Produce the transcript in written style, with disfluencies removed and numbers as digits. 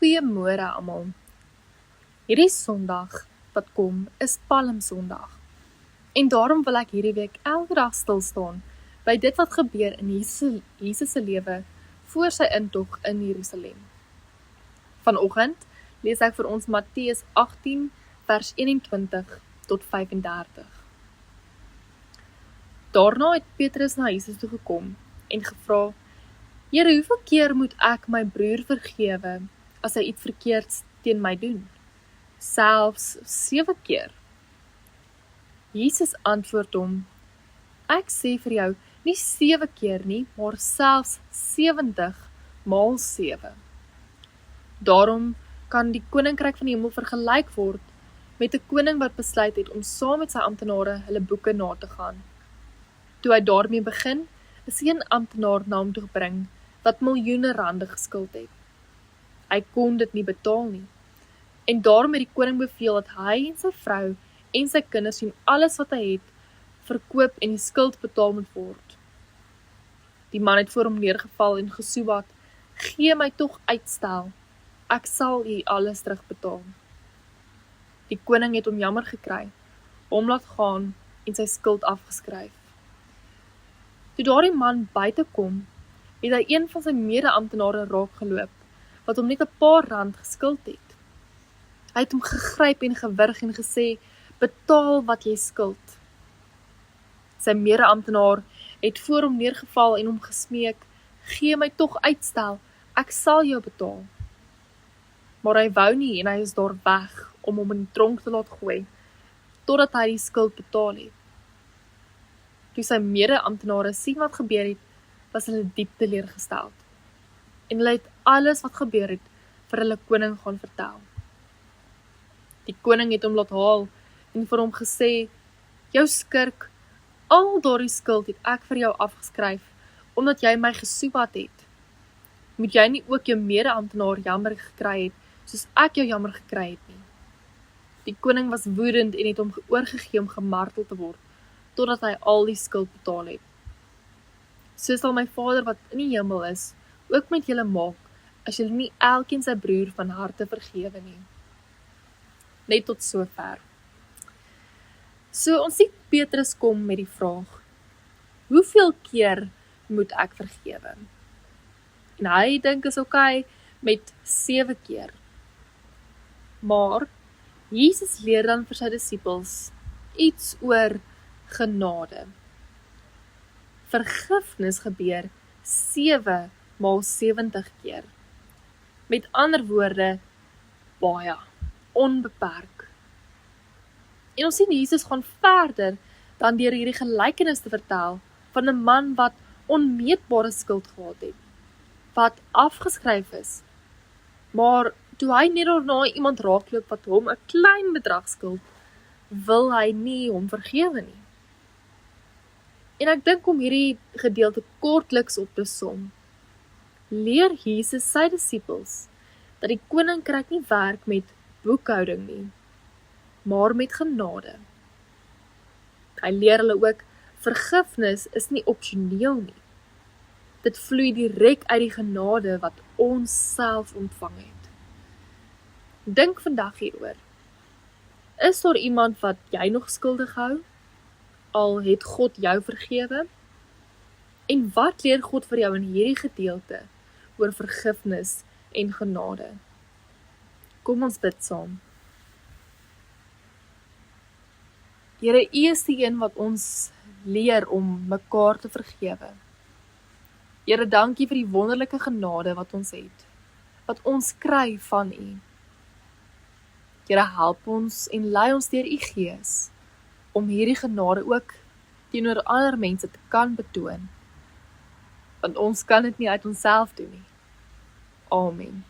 Goeiemôre almal. Hierdie Sondag wat kom is Palmsondag. En daarom wil ek hierdie week elke dag stil staan by dit wat gebeur in Jesus se lewe voor sy intog in Jerusalem. Vanoggend lees ek vir ons Matteus 18 vers 21 tot 35. Daarna het Petrus na Jesus toe gekom en gevra: Here, hoeveel keer moet ek my broer vergewe as hy iets verkeerds teen my doen? Selfs 7 keer. Jesus antwoord hom: Ek sê vir jou, nie 7 keer nie, maar selfs 70 maal 7. Daarom kan die koninkryk van die hemel vergelyk word met 'n koning wat besluit het om saam met sy amptenare hulle boeke na te gaan. Toe hy daarmee begin, is een amptenaar na hom toe gebring wat miljoene rande geskuld het. Hy kon dit nie betaal nie. En daarom het die koning beveel dat hy en sy vrou en sy kinders en alles wat hy het, verkoop en die skuld betaal moet word. Die man het voor hom neergeval en gesoebat: Gee my tog uitstel, ek sal u alles terugbetaal. Die koning het hom jammer gekry, hom laat gaan en sy skuld afgeskryf. Toe daardie man buite kom, het hy een van sy mede-amptenare raakgeloop, wat hom net 'n paar rand geskuld het. Hy het hom gegryp en gewurg en gesê: Betaal wat jy skuld. Sy mede-amptenaar het voor hom neergeval en hom gesmeek: Gee my tog uitstel, ek sal jou betaal. Maar hy wou nie en hy is daar weg om hom in die tronk te laat gooi, totdat hy die skuld betaal het. Toe sy mede-amptenare sien wat gebeur het, was hulle diep teleurgesteld. En hulle het alles wat gebeur het vir hulle koning gaan vertel. Die koning het hom laat haal en vir hom gesê: Jou skurk, al daardie skuld het ek vir jou afgeskryf, omdat jy my gesoebat het. Moet jy nie ook jou mede-amptenaar jammer gekry het, soos ek jou jammer gekry het nie? Die koning was woedend en het hom oorgegee om gemartel te word, totdat hy al die skuld betaal het. So sal my Vader wat in die hemel is, ook met julle maak, as julle nie elkeen sy broer van harte vergewe nie. Net tot sover. So ons sien Petrus kom met die vraag: Hoeveel keer moet ek vergewe? En hy dink is oké met 7 keer. Maar Jesus leer dan vir sy disippels iets oor genade. Vergifnis gebeur 7 maal 70 keer. Met ander woorde, baie, onbeperk. En ons sien Jesus gaan verder dan deur hierdie gelykenis te vertel van 'n man wat onmeetbare skuld gehad het, wat afgeskryf is. Maar toe hy net daarna iemand raakloop wat hom 'n klein bedrag skuld, wil hy nie hom vergewe nie. En ek dink om hierdie gedeelte kortliks op te som, leer Jesus sy disippels dat die koninkryk nie werk met boekhouding nie, maar met genade. Hy leer hulle ook, vergifnis is nie opsioneel nie. Dit vloei direk uit die genade wat ons self ontvang het. Dink vandag hieroor. Is daar iemand wat jy nog skuldig hou? Al het God jou vergewe? En wat leer God vir jou in hierdie gedeelte oor vergifnis en genade? Kom ons bid saam. Here, U is die een wat ons leer om mekaar te vergewe. Here, dankie vir die wonderlike genade wat ons het, wat ons kry van U. Here, help ons en lei ons deur U Gees, om hierdie genade ook teenoor ander mense te kan betoon, want ons kan dit nie uit onsself doen nie. Amen.